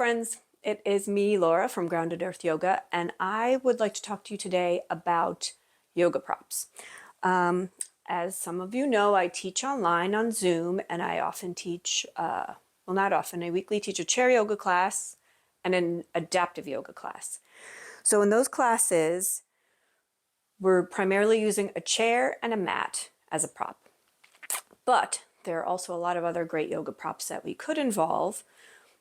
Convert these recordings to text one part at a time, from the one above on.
friends. It is me, Laura, from Grounded Earth Yoga, and I would like to talk to you today about yoga props. As some of you know, I teach online on Zoom, and I often teach, well, not often, I weekly teach a chair yoga class and an adaptive yoga class. So in those classes, we're primarily using a chair and a mat as a prop. But there are also a lot of other great yoga props that we could involve.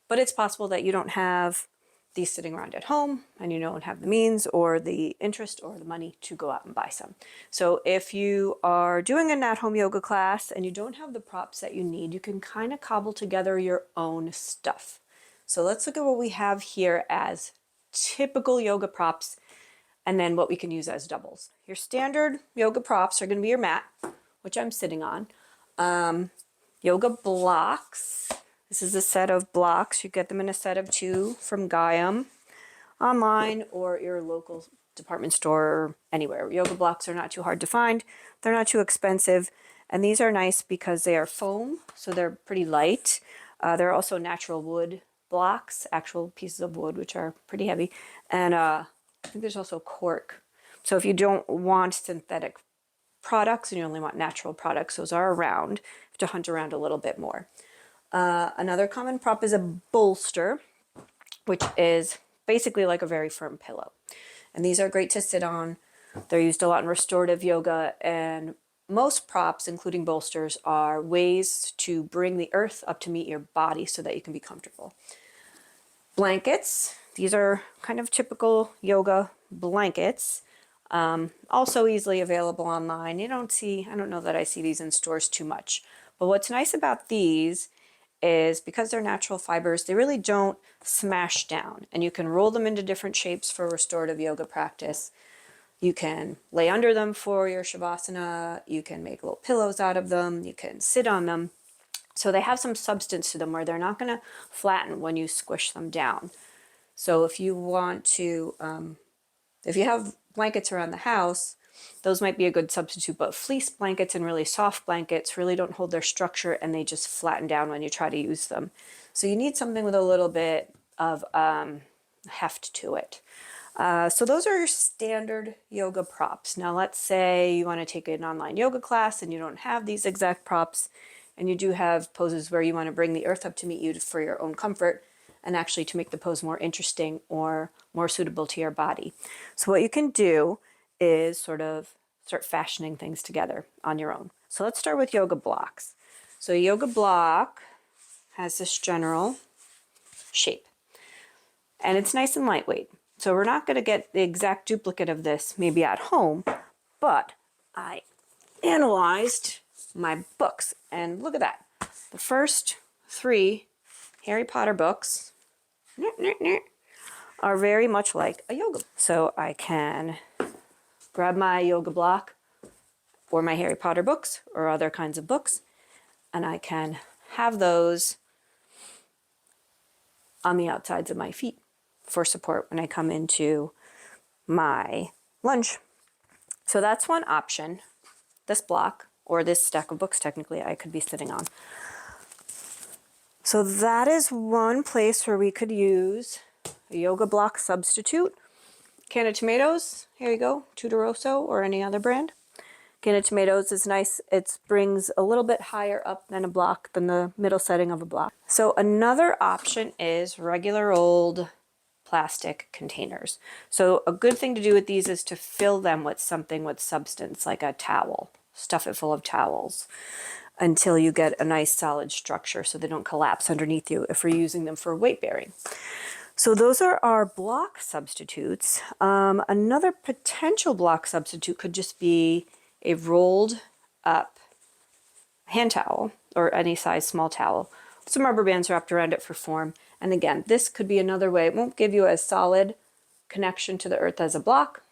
But it's possible that you don't have these sitting around at home and you don't have the means or the interest or the money to go out and buy some. So if you are doing an at-home yoga class and you don't have the props that you need, you can kind of cobble together your own stuff. So let's look at what we have here as typical yoga props and then what we can use as doubles. Your standard yoga props are going to be your mat, which I'm sitting on. Yoga blocks. This is a set of blocks. You get them in a set of 2 from Gaiam online or your local department store or anywhere. Yoga blocks are not too hard to find. They're not too expensive. And these are nice because they are foam, so they're pretty light. They're also natural wood blocks, actual pieces of wood, which are pretty heavy. And I think there's also cork. So if you don't want synthetic products and you only want natural products, those are around. You have to hunt around a little bit more. Another common prop is a bolster, which is basically like a very firm pillow. And these are great to sit on. They're used a lot in restorative yoga, and most props, including bolsters, are ways to bring the earth up to meet your body so that you can be comfortable. Blankets. These are kind of typical yoga blankets. Also easily available online. I don't know that I see these in stores too much. But what's nice about these is because they're natural fibers, they really don't smash down, and you can roll them into different shapes for restorative yoga practice. You can lay under them for your shavasana, you can make little pillows out of them, you can sit on them. So they have some substance to them where they're not going to flatten when you squish them down. So if you want to, if you have blankets around the house, those might be a good substitute, but fleece blankets and really soft blankets really don't hold their structure and they just flatten down when you try to use them. So you need something with a little bit of heft to it. So those are your standard yoga props. Now let's say you want to take an online yoga class and you don't have these exact props, and you do have poses where you want to bring the earth up to meet you for your own comfort and actually to make the pose more interesting or more suitable to your body. So what you can do is sort of start fashioning things together on your own. So let's start with yoga blocks. So a yoga block has this general shape, and it's nice and lightweight. So we're not going to get the exact duplicate of this maybe at home, but I analyzed my books, and look at that. The first 3 Harry Potter books are very much like a yoga. So I can grab my yoga block or my Harry Potter books or other kinds of books, and I can have those on the outsides of my feet for support when I come into my lunge. So that's one option, this block, or this stack of books technically I could be sitting on. So that is one place where we could use a yoga block substitute. Can of tomatoes, here you go, Tudoroso or any other brand. Can of tomatoes is nice. It brings a little bit higher up than a block, than the middle setting of a block. So another option is regular old plastic containers. So a good thing to do with these is to fill them with something with substance, like a towel. Stuff it full of towels until you get a nice solid structure so they don't collapse underneath you if we're using them for weight bearing. So those are our block substitutes. Another potential block substitute could just be a rolled up hand towel or any size small towel. Some rubber bands wrapped around it for form. And again, this could be another way. It won't give you a solid connection to the earth as a block.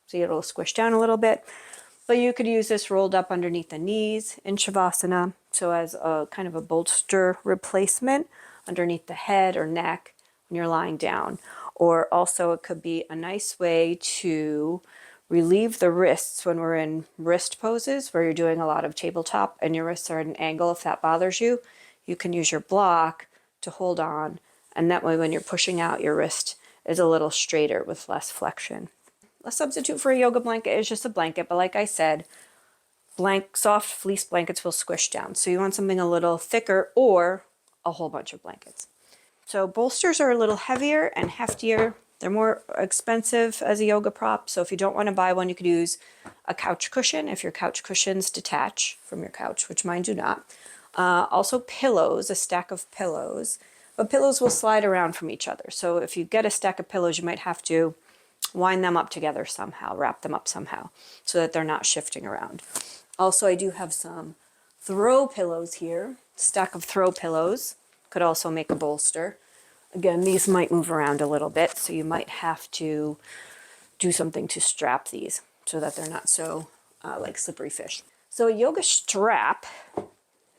See, it'll squish down a little bit. But you could use this rolled up underneath the knees in Shavasana. So as a kind of a bolster replacement underneath the head or neck when you're lying down. Or also it could be a nice way to relieve the wrists when we're in wrist poses where you're doing a lot of tabletop and your wrists are at an angle. If that bothers you, you can use your block to hold on And that way when you're pushing out, your wrist is a little straighter with less flexion. A substitute for a yoga blanket is just a blanket, but like I said, soft fleece blankets will squish down. So you want something a little thicker or a whole bunch of blankets. So bolsters are a little heavier and heftier. They're more expensive as a yoga prop. So if you don't want to buy one, you could use a couch cushion if your couch cushions detach from your couch, which mine do not. Also pillows, a stack of pillows. But pillows will slide around from each other. So if you get a stack of pillows, you might have to wind them up together somehow, wrap them up somehow, so that they're not shifting around. Also, I do have some throw pillows here. Stack of throw pillows could also make a bolster. Again, these might move around a little bit, so you might have to do something to strap these so that they're not so like slippery fish. So a yoga strap,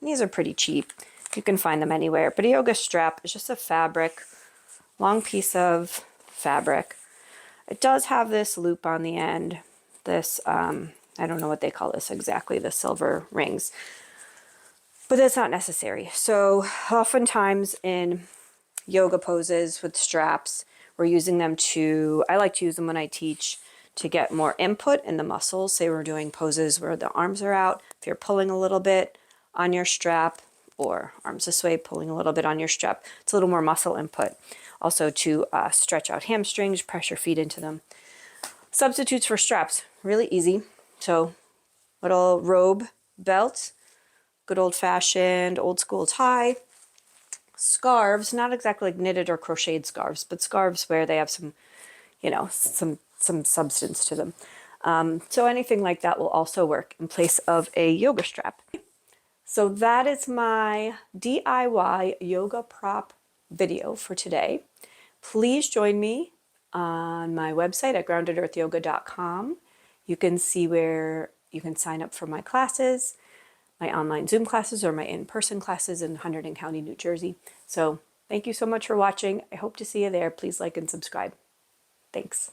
these are pretty cheap. You can find them anywhere, but a yoga strap is just a fabric, long piece of fabric. It does have this loop on the end, this, I don't know what they call this exactly, the silver rings, but that's not necessary. So oftentimes in yoga poses with straps, we're using them I like to use them when I teach to get more input in the muscles. Say we're doing poses where the arms are out. If you're pulling a little bit on your strap, or arms this way, pulling a little bit on your strap, it's a little more muscle input. Also to stretch out hamstrings, press your feet into them. Substitutes for straps, really easy. So little robe belt, good old-fashioned, old-school tie. Scarves, not exactly like knitted or crocheted scarves, but scarves where they have some, some substance to them. So anything like that will also work in place of a yoga strap. So that is my DIY yoga prop video for today. Please join me on my website at groundedearthyoga.com. You can see where you can sign up for my classes, my online Zoom classes or my in-person classes in Hunterdon County, New Jersey. So thank you so much for watching. I hope to see you there. Please like and subscribe. Thanks.